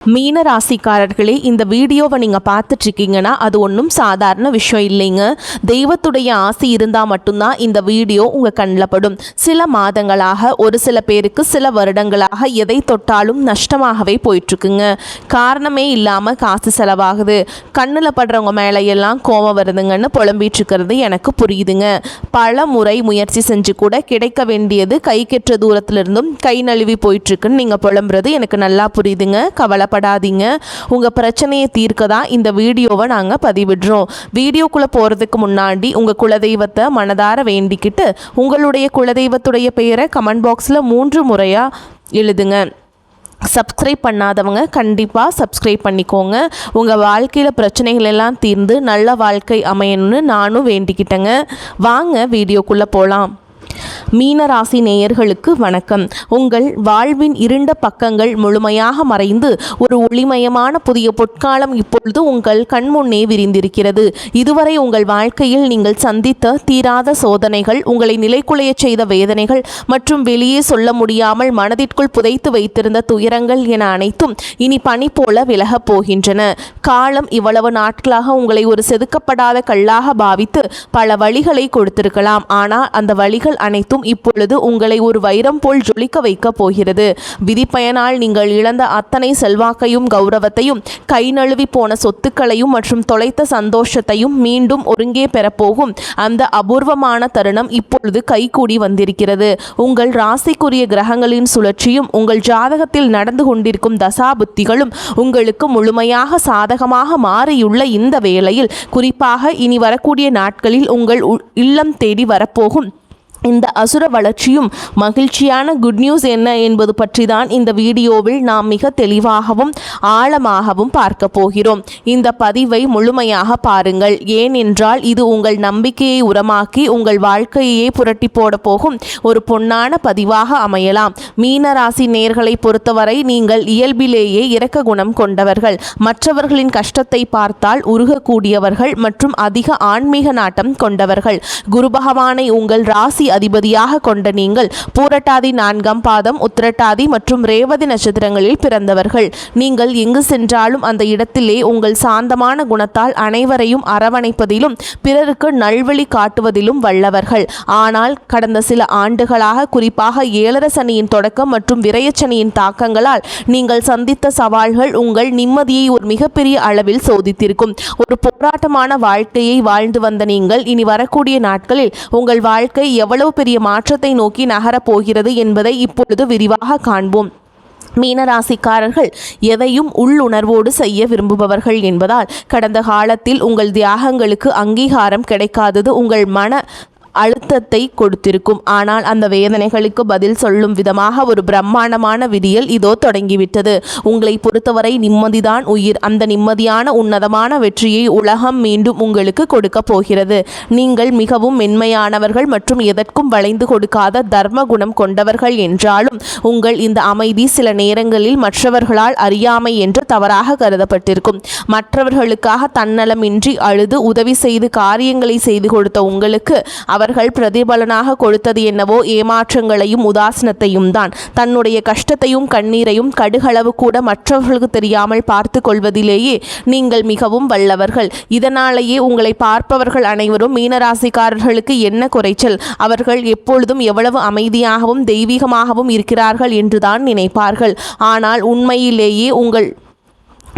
மீன ராசிக்காரர்களே, இந்த வீடியோவை நீங்கள் பார்த்துட்ருக்கீங்கன்னா அது ஒன்றும் சாதாரண விஷயம் இல்லைங்க. தெய்வத்துடைய ஆசை இருந்தால் மட்டும்தான் இந்த வீடியோ உங்கள் கண்ணில் படும். சில மாதங்களாக, ஒரு சில பேருக்கு சில வருடங்களாக எதை தொட்டாலும் நஷ்டமாகவே போயிட்டுருக்குங்க. காரணமே இல்லாமல் காசு செலவாகுது, கண்ணில் படுறவங்க மேலையெல்லாம் கோபம் வருதுங்கன்னு புலம்பிகிட்ருக்கிறது எனக்கு புரியுதுங்க. பல முறை முயற்சி செஞ்சு கூட கிடைக்க வேண்டியது கை கெட்ட தூரத்துலேருந்தும் கை நழுவி போயிட்டுருக்குன்னு நீங்கள் புலம்புறது எனக்கு நல்லா புரியுதுங்க. கவலைப்படாதீங்க, உங்கள் பிரச்சனையை தீர்க்க தான் இந்த வீடியோவை நாங்கள் பதிவிடுறோம். வீடியோக்குள்ளே போகிறதுக்கு முன்னாடி உங்கள் குலதெய்வத்தை மனதார வேண்டிக்கிட்டு உங்களுடைய குலதெய்வத்துடைய பெயரை கமெண்ட் பாக்ஸில் 3 முறையாக எழுதுங்க. சப்ஸ்கிரைப் பண்ணாதவங்க கண்டிப்பாக சப்ஸ்கிரைப் பண்ணிக்கோங்க. உங்கள் வாழ்க்கையில் பிரச்சனைகள் எல்லாம் தீர்ந்து நல்ல வாழ்க்கை அமையணும்னு நானும் வேண்டிக்கிட்டேங்க. வாங்க வீடியோக்குள்ளே போகலாம். மீனராசி நேயர்களுக்கு வணக்கம். உங்கள் வாழ்வின் இருண்ட பக்கங்கள் முழுமையாக மறைந்து ஒரு ஒளிமயமான புதிய பொற்காலம் இப்பொழுது உங்கள் கண்முன்னே விரிந்திருக்கிறது. இதுவரை உங்கள் வாழ்க்கையில் நீங்கள் சந்தித்த தீராத சோதனைகள், உங்களை நிலைக்குலைய செய்த வேதனைகள் மற்றும் வெளியே சொல்ல முடியாமல் மனதிற்குள் புதைத்து வைத்திருந்த துயரங்கள் என அனைத்தும் இனி பனி போல விலகப் போகின்றன. காலம் இவ்வளவு நாட்களாக உங்களை ஒரு செதுக்கப்படாத கல்லாக பாவித்து பல வழிகளை கொடுத்திருக்கலாம். ஆனால் அந்த வழிகள் அனைத்தும் இப்பொழுது உங்களை ஒரு வைரம் போல் ஜொலிக்க வைக்க போகிறது. விதிப்பயனால் நீங்கள் இழந்த அத்தனை செல்வாக்கையும் கௌரவத்தையும், கை நழுவி போன சொத்துக்களையும் மற்றும் தொலைத்த சந்தோஷத்தையும் மீண்டும் ஒருங்கே பெறப்போகும் அந்த அபூர்வமான தருணம் இப்பொழுது கைகூடி வந்திருக்கிறது. உங்கள் ராசிக்குரிய கிரகங்களின் சுழற்சியும் உங்கள் ஜாதகத்தில் நடந்து கொண்டிருக்கும் தசாபுத்திகளும் உங்களுக்கு முழுமையாக சாதகமாக மாறியுள்ள இந்த வேளையில், குறிப்பாக இனி வரக்கூடிய நாட்களில் உங்கள் இல்லம் தேடி வரப்போகும் இந்த அசுர வளர்ச்சியும் மகிழ்ச்சியான குட் நியூஸ் என்ன என்பது பற்றி தான் இந்த வீடியோவில் நாம் மிக தெளிவாகவும் ஆழமாகவும் பார்க்க போகிறோம். இந்த பதிவை முழுமையாக பாருங்கள். ஏனென்றால் இது உங்கள் நம்பிக்கையை உரமாக்கி உங்கள் வாழ்க்கையை புரட்டி போட போகும் ஒரு பொன்னான பதிவாக அமையலாம். மீனராசி நேயர்களை பொறுத்தவரை நீங்கள் இயல்பிலேயே இரக்க குணம் கொண்டவர்கள், மற்றவர்களின் கஷ்டத்தை பார்த்தால் உருகக்கூடியவர்கள் மற்றும் அதிக ஆன்மீக நாட்டம் கொண்டவர்கள். குரு பகவானை உங்கள் ராசி அதிபதியாக கொண்ட நீங்கள் பூரட்டாதி 4ஆம் பாதம், உத்திரட்டாதி மற்றும் ரேவதி நட்சத்திரங்களில் பிறந்தவர்கள். நீங்கள் எங்கு சென்றாலும் அந்த இடத்திலே உங்கள் சாந்தமான குணத்தால் அனைவரையும் அரவணைப்பதிலும் பிறருக்கு நல்வழி காட்டுவதிலும் வல்லவர்கள். ஆனால் கடந்த சில ஆண்டுகளாக, குறிப்பாக 7 சனியின் தொடக்கம் மற்றும் விரயச்சனியின் தாக்கங்களால் நீங்கள் சந்தித்த சவால்கள் உங்கள் நிம்மதியை ஒரு மிகப்பெரிய அளவில் சோதித்திருக்கும். ஒரு போராட்டமான வாழ்க்கையை வாழ்ந்து வந்த நீங்கள் இனி வரக்கூடிய நாட்களில் உங்கள் வாழ்க்கை எவ்வளவு பெரிய மாற்றத்தை நோக்கி நகரப் போகிறது என்பதை இப்பொழுது விரிவாக காண்போம். மீனராசிக்காரர்கள் எதையும் உள்ளுணர்வோடு செய்ய விரும்புபவர்கள் என்பதால் கடந்த காலத்தில் உங்கள் தியாகங்களுக்கு அங்கீகாரம் கிடைக்காதது உங்கள் மன அழுத்தத்தை கொடுத்திருக்கும். ஆனால் அந்த வேதனைகளுக்கு பதில் சொல்லும் விதமாக ஒரு பிரம்மாண்டமான விடியல் இதோ தொடங்கிவிட்டது. உங்களை பொறுத்தவரை நிம்மதிதான் உயிர். அந்த நிம்மதியான உன்னதமான வெற்றியை உலகம் மீண்டும் உங்களுக்கு கொடுக்க போகிறது. நீங்கள் மிகவும் மென்மையானவர்கள் மற்றும் எதற்கும் வளைந்து கொடுக்காத தர்ம குணம் கொண்டவர்கள் என்றாலும் உங்கள் இந்த அமைதி சில நேரங்களில் மற்றவர்களால் அறியாமை என்று தவறாக கருதப்பட்டிருக்கும். மற்றவர்களுக்காக தன்னலமின்றி அழுது உதவி செய்து காரியங்களை செய்து கொடுத்த உங்களுக்கு அவர்கள் பிரதிபலனாக கொடுத்தது என்னவோ ஏமாற்றங்களையும் உதாசனத்தையும் தான். தன்னுடைய கஷ்டத்தையும் கண்ணீரையும் கடுகளவு கூட மற்றவர்களுக்கு தெரியாமல் பார்த்து கொள்வதிலேயே நீங்கள் மிகவும் வல்லவர்கள். இதனாலேயே உங்களை பார்ப்பவர்கள் அனைவரும் மீனராசிக்காரர்களுக்கு என்ன குறைச்சல், அவர்கள் எப்பொழுதும் எவ்வளவு அமைதியாகவும் தெய்வீகமாகவும் இருக்கிறார்கள் என்றுதான் நினைப்பார்கள். ஆனால் உண்மையிலேயே உங்கள்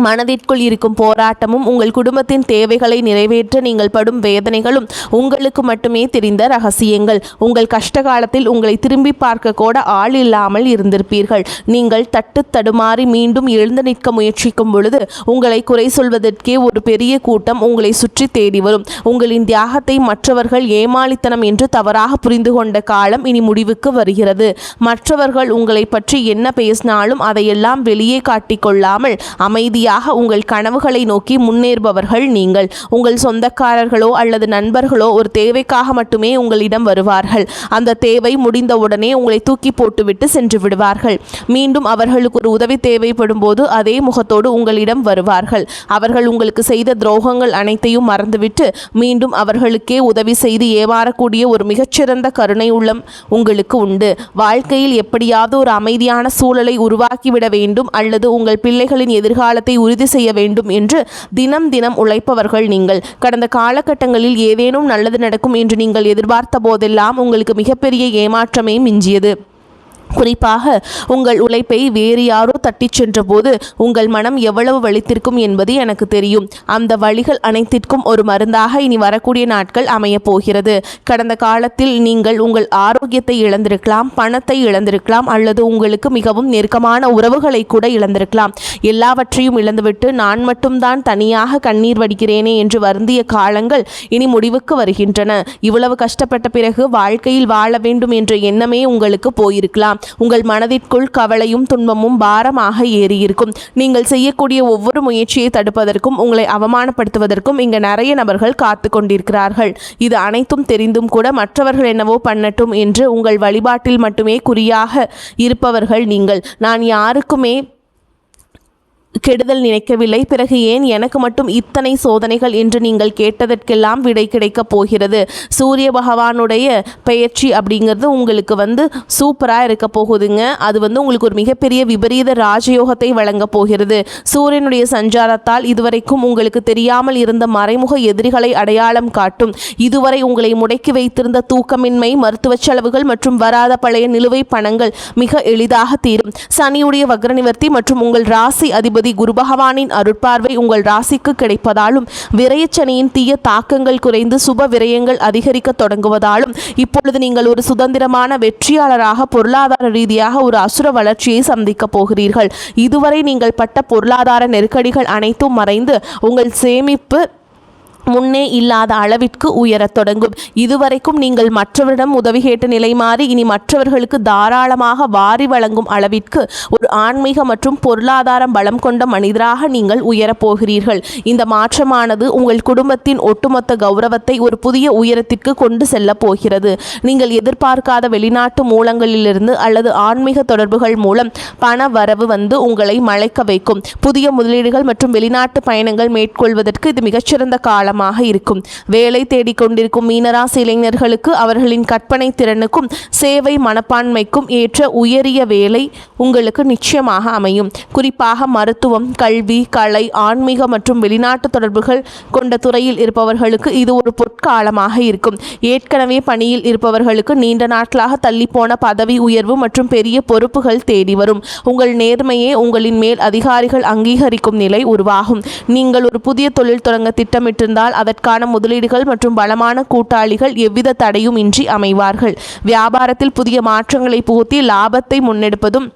மனதிற்குள் இருக்கும் போராட்டமும் உங்கள் குடும்பத்தின் தேவைகளை நிறைவேற்ற நீங்கள் படும் வேதனைகளும் உங்களுக்கு மட்டுமே தெரிந்த ரகசியங்கள். உங்கள் கஷ்ட காலத்தில் உங்களை திரும்பி பார்க்க கூட ஆள் இல்லாமல் இருந்திருப்பீர்கள். நீங்கள் தட்டு தடுமாறி மீண்டும் எழுந்து நிற்க முயற்சிக்கும் பொழுது உங்களை குறை சொல்வதற்கே ஒரு பெரிய கூட்டம் உங்களை சுற்றி தேடி வரும். உங்களின் தியாகத்தை மற்றவர்கள் ஏமாளித்தனம் என்று தவறாக புரிந்து கொண்ட காலம் இனி முடிவுக்கு வருகிறது. மற்றவர்கள் உங்களை பற்றி என்ன பேசினாலும் அதையெல்லாம் வெளியே காட்டிக்கொள்ளாமல் அமைதி அமைதியாக உங்கள் கனவுகளை நோக்கி முன்னேறுபவர்கள் நீங்கள். உங்கள் சொந்தக்காரர்களோ அல்லது நண்பர்களோ ஒரு தேவைக்காக மட்டுமே உங்களிடம் வருவார்கள். அந்த தேவை முடிந்தவுடனே உங்களை தூக்கி போட்டுவிட்டு சென்று விடுவார்கள். மீண்டும் அவர்களுக்கு ஒரு உதவி தேவைப்படும் போது அதே முகத்தோடு உங்களிடம் வருவார்கள். அவர்கள் உங்களுக்கு செய்த துரோகங்கள் அனைத்தையும் மறந்துவிட்டு மீண்டும் அவர்களுக்கே உதவி செய்து ஏமாறக்கூடிய ஒரு மிகச்சிறந்த கருணை உள்ளம் உங்களுக்கு உண்டு. வாழ்க்கையில் எப்படியாவது ஒரு அமைதியான சூழலை உருவாக்கிவிட வேண்டும் அல்லது உங்கள் பிள்ளைகளின் எதிர்காலத்தை உறுதி செய்ய வேண்டும் என்று தினம் தினம் உழைப்பவர்கள் நீங்கள். கடந்த காலகட்டங்களில் ஏதேனும் நல்லது நடக்கும் என்று நீங்கள் எதிர்பார்த்த போதெல்லாம் உங்களுக்கு மிகப்பெரிய ஏமாற்றமே மிஞ்சியது. குறிப்பாக உங்கள் உழைப்பை வேறு யாரோ தட்டிச் சென்ற போது உங்கள் மனம் எவ்வளவு வலித்திருக்கும் என்பது எனக்கு தெரியும். அந்த வலிகள் அனைத்திற்கும் ஒரு மருந்தாக இனி வரக்கூடிய நாட்கள் அமையப் போகிறது. கடந்த காலத்தில் நீங்கள் உங்கள் ஆரோக்கியத்தை இழந்திருக்கலாம், பணத்தை இழந்திருக்கலாம், அல்லது உங்களுக்கு மிகவும் நெருக்கமான உறவுகளை கூட இழந்திருக்கலாம். எல்லாவற்றையும் இழந்துவிட்டு நான் மட்டும்தான் தனியாக கண்ணீர் வடிக்கிறேனே என்று வருந்திய காலங்கள் இனி முடிவுக்கு வருகின்றன. இவ்வளவு கஷ்டப்பட்ட பிறகு வாழ்க்கையில் வாழ வேண்டும் என்ற எண்ணமே உங்களுக்கு போயிருக்கலாம். உங்கள் மனதிற்குள் கவலையும் துன்பமும் பாரமாக ஏறியிருக்கும். நீங்கள் செய்யக்கூடிய ஒவ்வொரு முயற்சியை தடுப்பதற்கும் உங்களை அவமானப்படுத்துவதற்கும் இங்கு நிறைய நபர்கள் காத்து கொண்டிருக்கிறார்கள். இது அனைத்தும் தெரிந்தும் கூட மற்றவர்கள் என்னவோ பண்ணட்டும் என்று உங்கள் வழிபாட்டில் மட்டுமே குறியாக இருப்பவர்கள் நீங்கள். நான் யாருக்குமே கெடுதல் நினைக்கவில்லை, பிறகு ஏன் எனக்கு மட்டும் இத்தனை சோதனைகள் என்று நீங்கள் கேட்டதற்கெல்லாம் விடை கிடைக்கப் போகிறது. சூரிய பகவானுடைய பெயர்ச்சி அப்படிங்கிறது உங்களுக்கு சூப்பராக இருக்க போகுதுங்க. அது உங்களுக்கு ஒரு மிகப்பெரிய விபரீத ராஜயோகத்தை வழங்க போகிறது. சூரியனுடைய சஞ்சாரத்தால் இதுவரைக்கும் உங்களுக்கு தெரியாமல் இருந்த மறைமுக எதிரிகளை அடையாளம் காட்டும். இதுவரை உங்களை முடக்கி வைத்திருந்த தூக்கமின்மை, மருத்துவ செலவுகள் மற்றும் வராத பழைய நிலுவை பணங்கள் மிக எளிதாக தீரும். சனியுடைய வக்ர நிவர்த்தி மற்றும் உங்கள் ராசி அதிபதி குரு பகவானின் அருட்பார்வை உங்கள் ராசிக்கு கிடைப்பதாலும் விரயச்சனியின் தீய தாக்கங்கள் குறைந்து சுப விரயங்கள் அதிகரிக்க தொடங்குவதாலும் இப்பொழுது நீங்கள் ஒரு சுதந்திரமான வெற்றியாளராக பொருளாதார ரீதியாக ஒரு அசுர வளர்ச்சியை சந்திக்க போகிறீர்கள். இதுவரை நீங்கள் பட்ட பொருளாதார நெருக்கடிகள் அனைத்தும் மறைந்து உங்கள் சேமிப்பு முன்னே இல்லாத அளவிற்கு உயரத் தொடங்கும். இதுவரைக்கும் நீங்கள் மற்றவரிடம் உதவி கேட்ட நிலை மாறி இனி மற்றவர்களுக்கு தாராளமாக வாரி வழங்கும் அளவிற்கு ஒரு ஆன்மீக மற்றும் பொருளாதாரம் பலம் கொண்ட மனிதராக நீங்கள் உயரப்போகிறீர்கள். இந்த மாற்றமானது உங்கள் குடும்பத்தின் ஒட்டுமொத்த கௌரவத்தை ஒரு புதிய உயரத்திற்கு கொண்டு செல்ல போகிறது. நீங்கள் எதிர்பார்க்காத வெளிநாட்டு மூலங்களிலிருந்து அல்லது ஆன்மீக தொடர்புகள் மூலம் பண வரவு உங்களை மலைக்க வைக்கும். புதிய முதலீடுகள் மற்றும் வெளிநாட்டு பயணங்கள் மேற்கொள்வதற்கு இது மிகச்சிறந்த காலம் இருக்கும். வேலை தேடிக்கொண்டிருக்கும் மீனராசி இளைஞர்களுக்கு அவர்களின் கற்பனை திறனுக்கும் சேவை மனப்பான்மைக்கும் ஏற்ற உயரிய வேலை உங்களுக்கு நிச்சயமாக அமையும். குறிப்பாக மருத்துவம், கல்வி, கலை, ஆன்மீக மற்றும் வெளிநாட்டு தொடர்புகள் கொண்ட துறையில் இருப்பவர்களுக்கு இது ஒரு பொற்காலமாக இருக்கும். ஏற்கனவே பணியில் இருப்பவர்களுக்கு நீண்ட நாட்களாக தள்ளிப்போன பதவி உயர்வு மற்றும் பெரிய பொறுப்புகள் தேடி வரும். உங்கள் நேர்மையே உங்களின் மேல் அதிகாரிகள் அங்கீகரிக்கும் நிலை உருவாகும். நீங்கள் ஒரு புதிய தொழில் தொடங்க திட்டமிட்டிருந்தால் அதற்கான முதலீடுகள் மற்றும் பலமான கூட்டாளிகள் எவ்வித தடையும் இன்றி அமைவார்கள். வியாபாரத்தில் புதிய மாற்றங்களை புகுத்தி லாபத்தை முன்னெடுப்பதும்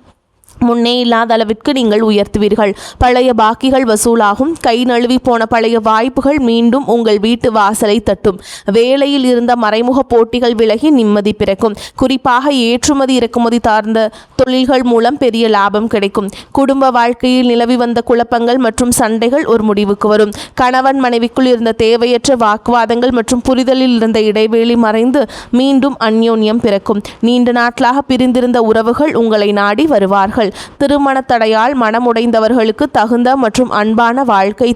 முன்னே இல்லாத அளவிற்கு நீங்கள் உயர்த்துவீர்கள். பழைய பாக்கிகள் வசூலாகும். கை நழுவி போன பழைய வாய்ப்புகள் மீண்டும் உங்கள் வீட்டு வாசலை தட்டும். வேலையில் இருந்த மறைமுக போட்டிகள் விலகி நிம்மதி பிறக்கும். குறிப்பாக ஏற்றுமதி இறக்குமதி சார்ந்த தொழில்கள் மூலம் பெரிய லாபம் கிடைக்கும். குடும்ப வாழ்க்கையில் நிலவி வந்த குழப்பங்கள் மற்றும் சண்டைகள் ஒரு முடிவுக்கு வரும். கணவன் மனைவிக்குள் இருந்த தேவையற்ற வாக்குவாதங்கள் மற்றும் புரிதலில் இருந்த இடைவெளி மறைந்து மீண்டும் அந்யோன்யம் பிறக்கும். நீண்ட நாட்களாக பிரிந்திருந்த உறவுகள் உங்களை நாடி வருவார்கள். திருமண தடையால் மனமுடைந்தவர்களுக்கு தகுந்த மற்றும் அன்பான வாழ்க்கை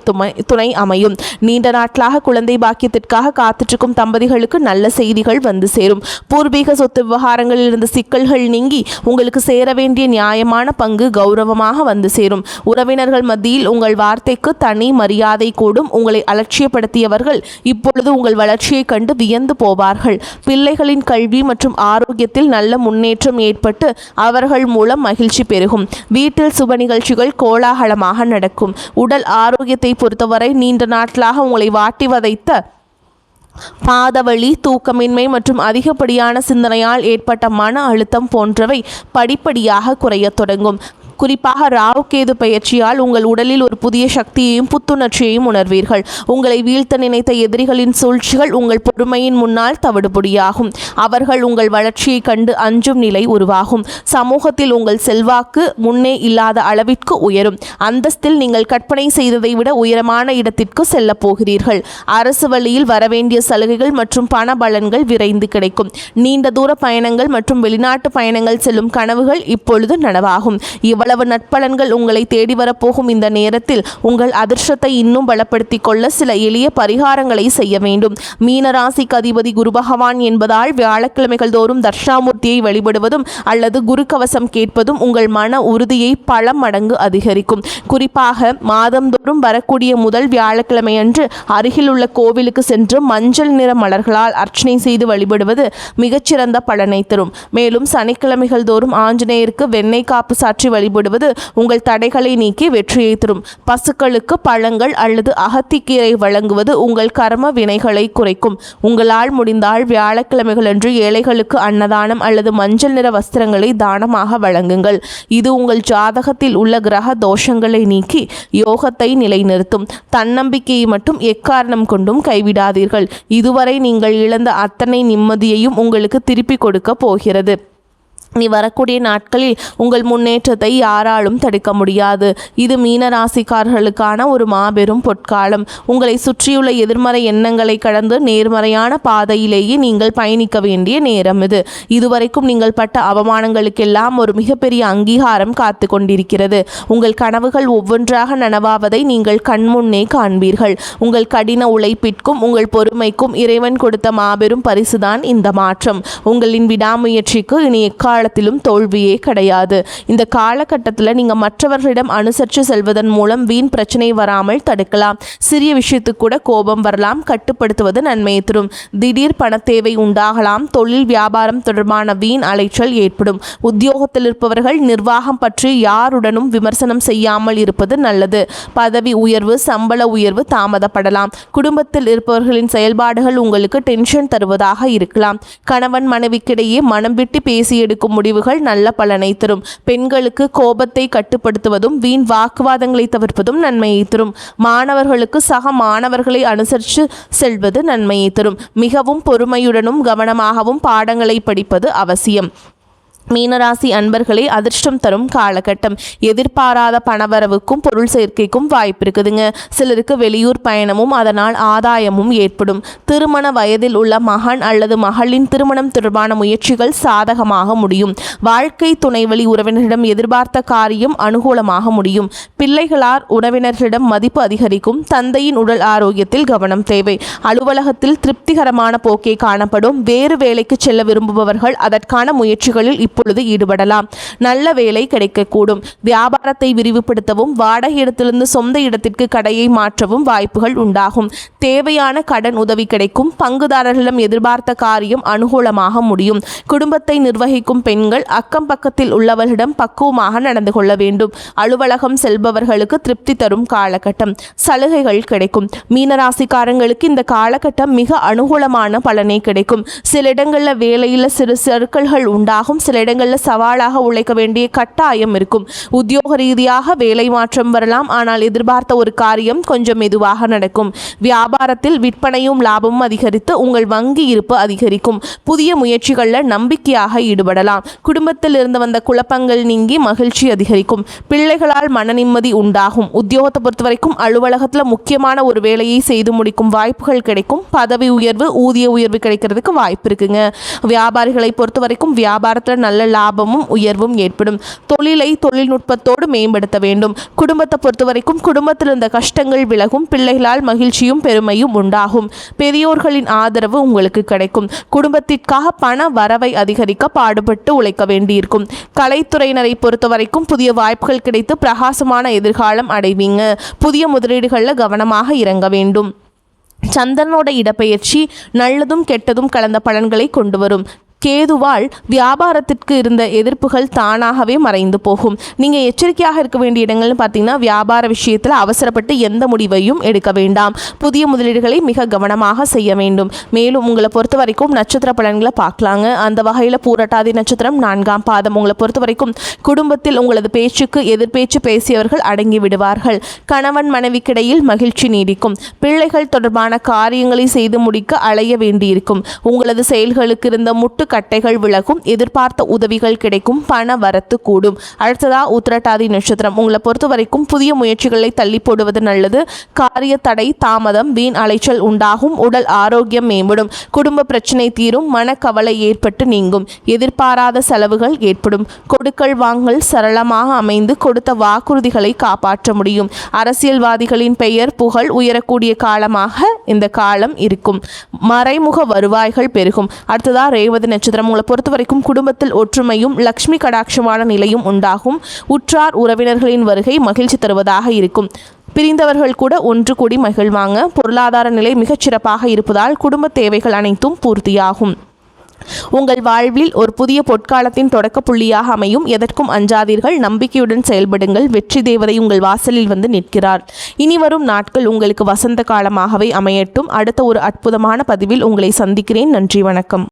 துணை அமையும். நீண்ட நாட்களாக குழந்தை பாக்கியத்திற்காக காத்திருக்கும் தம்பதிகளுக்கு நல்ல செய்திகள் சேரும். பூர்வீக சொத்து விவகாரங்களில் இருந்த சிக்கல்கள் நீங்கி உங்களுக்கு சேர வேண்டிய நியாயமான பங்கு கௌரவமாக சேரும். உறவினர்கள் மத்தியில் உங்கள் வார்த்தைக்கு தனி மரியாதை கூடும். உங்களை அலட்சியப்படுத்தியவர்கள் இப்பொழுது உங்கள் வளர்ச்சியை கண்டு வியந்து போவார்கள். பிள்ளைகளின் கல்வி மற்றும் ஆரோக்கியத்தில் நல்ல முன்னேற்றம் ஏற்பட்டு அவர்கள் மூலம் மகிழ்ச்சி பெருகும். வீட்டில் சுப நிகழ்ச்சிகள் கோலாகலமாக நடக்கும். உடல் ஆரோக்கியத்தை பொறுத்தவரை நீண்ட நாட்களாக உங்களை வாட்டி வதைத்த பாதவலி, தூக்கமின்மை மற்றும் அதிகப்படியான சிந்தனையால் ஏற்பட்ட மன அழுத்தம் போன்றவை படிப்படியாக குறையத் தொடங்கும். குறிப்பாக ராகு கேது பயிற்சியால் உங்கள் உடலில் ஒரு புதிய சக்தியையும் புத்துணர்ச்சியையும் உணர்வீர்கள். உங்களை வீழ்த்த நினைத்த எதிரிகளின் சூழ்ச்சிகள் உங்கள் பொறுமையின் முன்னால் தவிடுபொடியாகும். அவர்கள் உங்கள் வளர்ச்சியை கண்டு அஞ்சும் நிலை உருவாகும். சமூகத்தில் உங்கள் செல்வாக்கு முன்னே இல்லாத அளவிற்கு உயரும். அந்தஸ்தில் நீங்கள் கற்பனை செய்ததை விட உயரமான இடத்திற்கு செல்ல போகிறீர்கள். அரசு வழியில் வரவேண்டிய சலுகைகள் மற்றும் பண பலன்கள் விரைந்து கிடைக்கும். நீண்ட தூர பயணங்கள் மற்றும் வெளிநாட்டு பயணங்கள் செல்லும் கனவுகள் இப்பொழுது நனவாகும். இவ்வளவு நற்பலன்கள் உங்களை தேடி வரப்போகும் இந்த நேரத்தில் உங்கள் அதிர்ஷ்டத்தை இன்னும் பலப்படுத்திக் கொள்ள சில எளிய பரிகாரங்களை செய்ய வேண்டும். மீனராசிக்கு அதிபதி குரு பகவான் என்பதால் வியாழக்கிழமைகள் தோறும் தட்சிணாமூர்த்தியை வழிபடுவதும் அல்லது குரு கவசம் கேட்பதும் உங்கள் மன உறுதியை பல மடங்கு அதிகரிக்கும். குறிப்பாக மாதந்தோறும் வரக்கூடிய முதல் வியாழக்கிழமை அன்று அருகில் உள்ள கோவிலுக்கு சென்று மஞ்சள் நிற மலர்களால் அர்ச்சனை செய்து வழிபடுவது மிகச்சிறந்த பலனை தரும். மேலும் சனிக்கிழமைகள் தோறும் ஆஞ்சநேயருக்கு வெண்ணெய் காப்பு சாற்றி வழிபடுவது உங்கள் தடைகளை நீக்கி வெற்றியை தரும். பசுக்களுக்கு பழங்கள் அல்லது அகத்திக்கீரை வழங்குவது உங்கள் கர்ம வினைகளை குறைக்கும். உங்களால் முடிந்தால் வியாழக்கிழமைகள் அன்று ஏழைகளுக்கு அன்னதானம் அல்லது மஞ்சள் நிற வஸ்திரங்களை தானமாக வழங்குங்கள். இது உங்கள் ஜாதகத்தில் உள்ள கிரக தோஷங்களை நீக்கி யோகத்தை நிலைநிறுத்தும். தன்னம்பிக்கையை மட்டும் எக்காரணம் கொண்டும் கைவிடாதீர்கள். இதுவரை நீங்கள் இழந்த அத்தனை நிம்மதியையும் உங்களுக்கு திருப்பி கொடுக்க போகிறது. நீ வரக்கூடிய நாட்களில் உங்கள் முன்னேற்றத்தை யாராலும் தடுக்க முடியாது. இது மீனராசிக்காரர்களுக்கான ஒரு மாபெரும் பொற்காலம். உங்களை சுற்றியுள்ள எதிர்மறை எண்ணங்களை கடந்து நேர்மறையான பாதையிலேயே நீங்கள் பயணிக்க வேண்டிய நேரம் இது. இதுவரைக்கும் நீங்கள் பட்ட அவமானங்களுக்கெல்லாம் ஒரு மிகப்பெரிய அங்கீகாரம் காத்து கொண்டிருக்கிறது. உங்கள் கனவுகள் ஒவ்வொன்றாக நனவாவதை நீங்கள் கண்முன்னே காண்பீர்கள். உங்கள் கடின உழைப்பிற்கும் உங்கள் பொறுமைக்கும் இறைவன் கொடுத்த மாபெரும் பரிசுதான் இந்த மாற்றம். உங்களின் விடாமுயற்சிக்கு இனி காலத்திலும் தோல்வியே கிடையாது. இந்த காலகட்டத்தில் நீங்க மற்றவர்களிடம் அனுசரித்து செல்வதன் மூலம் வீண் பிரச்சனை வராமல் தடுக்கலாம். சிறிய விஷயத்துக்கு கூட கோபம் வரலாம். கட்டுப்படுத்துவது நன்மையை தரும். திடீர் பண தேவை உண்டாகலாம். தொழில் வியாபாரம் தொடர்பான வீண் அலைச்சல் ஏற்படும். உத்தியோகத்தில் இருப்பவர்கள் நிர்வாகம் பற்றி யாருடனும் விமர்சனம் செய்யாமல் இருப்பது நல்லது. பதவி உயர்வு சம்பள உயர்வு தாமதப்படலாம். குடும்பத்தில் இருப்பவர்களின் செயல்பாடுகள் உங்களுக்கு டென்ஷன் தருவதாக இருக்கலாம். கணவன் மனைவிக்கிடையே மனம் விட்டு பேசி எடுக்கும் முடிவுகள் நல்ல பலனை தரும். பெண்களுக்கு கோபத்தை கட்டுப்படுத்துவதும் வீண் வாக்குவாதங்களை தவிர்ப்பதும் நன்மையை தரும். மாணவர்களுக்கு சக மாணவர்களை அனுசரித்து செல்வது நன்மையை தரும். மிகவும் பொறுமையுடனும் கவனமாகவும் பாடங்களை படிப்பது அவசியம். மீனராசி அன்பர்களே, அதிர்ஷ்டம் தரும் காலகட்டம். எதிர்பாராத பணவரவுக்கும் பொருள் சேர்க்கைக்கும் வாய்ப்பு இருக்குதுங்க. சிலருக்கு வெளியூர் பயணமும் அதனால் ஆதாயமும் ஏற்படும். திருமண வயதில் உள்ள மகன் அல்லது மகளின் திருமணம் தொடர்பான முயற்சிகள் சாதகமாக முடியும். வாழ்க்கை துணைவழி உறவினரிடம் எதிர்பார்த்த காரியம் அனுகூலமாக முடியும். பிள்ளைகளால் உறவினர்களிடம் மதிப்பு அதிகரிக்கும். தந்தையின் உடல் ஆரோக்கியத்தில் கவனம் தேவை. அலுவலகத்தில் திருப்திகரமான போக்கே காணப்படும். வேறு வேலைக்கு செல்ல விரும்புபவர்கள் அதற்கான முயற்சிகளில் இப்பொழுது ஈடுபடலாம். நல்ல வேலை கிடைக்கக்கூடும். வியாபாரத்தை விரிவுபடுத்தவும் வாடகை இடத்திலிருந்து சொந்த இடத்திற்கு கடையை மாற்றவும் வாய்ப்புகள் உண்டாகும். தேவையான கடன் உதவி கிடைக்கும். பங்குதாரர்களிடம் எதிர்பார்த்த காரியம் அனுகூலமாக முடியும். குடும்பத்தை நிர்வகிக்கும் பெண்கள் அக்கம் பக்கத்தில் உள்ளவர்களிடம் பக்குவமாக நடந்து கொள்ள வேண்டும். அலுவலகம் செல்பவர்களுக்கு திருப்தி தரும் காலகட்டம். சலுகைகள் கிடைக்கும். மீனராசிக்காரங்களுக்கு இந்த காலகட்டம் மிக அனுகூலமான பலனை கிடைக்கும். சில இடங்களில் வேலையில் சிறு சறுக்கல்கள் உண்டாகும். சில இடங்களில் சவாலாக உழைக்க வேண்டிய கட்டாயம் இருக்கும். உத்தியோக ரீதியாக வேலை மாற்றம் வரலாம். ஆனால் எதிர்பார்த்த ஒரு காரியம் கொஞ்சம் மெதுவாக நடக்கும். வியாபாரத்தில் விற்பனையும் லாபமும் அதிகரித்து உங்கள் வங்கி இருப்பு அதிகரிக்கும். புதிய முயற்சிகளில் நம்பிக்கையாக ஈடுபடலாம். குடும்பத்தில் இருந்து வந்த குழப்பங்கள் நீங்கி மகிழ்ச்சி அதிகரிக்கும். பிள்ளைகளால் மன நிம்மதி உண்டாகும். உத்தியோகத்தை பொறுத்தவரைக்கும் அலுவலகத்தில் முக்கியமான ஒரு வேலையை செய்து முடிக்கும் வாய்ப்புகள் கிடைக்கும். பதவி உயர்வு ஊதிய உயர்வு கிடைக்கிறதுக்கு வாய்ப்பு இருக்குங்க. வியாபாரிகளை பொறுத்தவரைக்கும் வியாபாரத்தில் நல்ல லாபமும் உயர்வும் ஏற்படும். தொழிலை தொழில்நுட்பத்தோடு மேம்படுத்த வேண்டும். குடும்பத்தை பொறுத்தவரைக்கும் குடும்பத்தில் இருந்த கஷ்டங்கள் விலகும். பிள்ளைகளால் மகிழ்ச்சியும் பெருமையும் உண்டாகும். பெரியோர்களின் ஆதரவு உங்களுக்கு கிடைக்கும். குடும்பத்திற்காக பண வரவை அதிகரிக்க பாடுபட்டு உழைக்க வேண்டியிருக்கும். கலைத்துறையினரை பொறுத்தவரைக்கும் புதிய வாய்ப்புகள் கிடைத்து பிரகாசமான எதிர்காலம் அடைவீங்க. புதிய முதலீடுகளில் கவனமாக இறங்க வேண்டும். சந்திரனோட இடப்பெயர்ச்சி நல்லதும் கெட்டதும் கலந்த பலன்களை கொண்டு வரும். கேதுவால் வியாபாரத்திற்கு இருந்த எதிர்ப்புகள் தானாகவே மறைந்து போகும். நீங்கள் எச்சரிக்கையாக இருக்க வேண்டிய இடங்கள்னு பார்த்தீங்கன்னா, வியாபார விஷயத்தில் அவசரப்பட்டு எந்த முடிவையும் எடுக்க வேண்டாம். புதிய முதலீடுகளை மிக கவனமாக செய்ய வேண்டும். மேலும் உங்களை பொறுத்த வரைக்கும் நட்சத்திர பலன்களை பார்க்கலாங்க. அந்த வகையில் பூரட்டாதி நட்சத்திரம் 4ஆம் பாதம். உங்களை பொறுத்த வரைக்கும் குடும்பத்தில் உங்களது பேச்சுக்கு எதிர்பேச்சு பேசியவர்கள் அடங்கி விடுவார்கள். கணவன் மனைவிக்கிடையில் மகிழ்ச்சி நீடிக்கும். பிள்ளைகள் தொடர்பான காரியங்களை செய்து முடிக்க அலைய வேண்டியிருக்கும். உங்களது செயல்களுக்கு இருந்த முட்டுக்கட்டைகள் விலகும். எதிர்பார்த்த உதவிகள் கிடைக்கும். பண வரத்து கூடும். அடுத்ததா உத்திரட்டாதி நட்சத்திரம். உங்களை பொறுத்த வரைக்கும் புதிய முயற்சிகளை தள்ளி போடுவது நல்லது. காரிய தடை தாமதம் வீண் அலைச்சல் உண்டாகும். உடல் ஆரோக்கியம் மேம்படும். குடும்ப பிரச்சனை தீரும். மனக்கவலை ஏற்பட்டு நீங்கும். எதிர்பாராத செலவுகள் ஏற்படும். கொடுக்கல் வாங்கல் சரளமாக அமைந்து கொடுத்த வாக்குறுதிகளை காப்பாற்ற முடியும். அரசியல்வாதிகளின் பெயர் புகழ் உயரக்கூடிய காலமாக இந்த காலம் இருக்கும். மறைமுக வருவாய்கள் பெருகும். அடுத்ததா ரேவதி நட்சத்திரம். உங்களை பொறுத்த வரைக்கும் குடும்பத்தில் ஒற்றுமையும் லக்ஷ்மி கடாட்சமான நிலையும் உண்டாகும். உற்றார் உறவினர்களின் வருகை மகிழ்ச்சி தருவதாக இருக்கும். பிரிந்தவர்கள் கூட ஒன்று கூடி மகிழ்வாங்க. பொருளாதார நிலை மிகச்சிறப்பாக இருப்பதால் குடும்ப தேவைகள் அனைத்தும் பூர்த்தியாகும். உங்கள் வாழ்வில் ஒரு புதிய பொற்காலத்தின் தொடக்க புள்ளியாக அமையும். எதற்கும் அஞ்சாதீர்கள். நம்பிக்கையுடன் செயல்படுங்கள். வெற்றி தேவதை உங்கள் வாசலில் வந்து நிற்கிறார். இனி வரும் நாட்கள் உங்களுக்கு வசந்த காலமாகவே அமையட்டும். அடுத்த ஒரு அற்புதமான பதிவில் உங்களை சந்திக்கிறேன். நன்றி, வணக்கம்.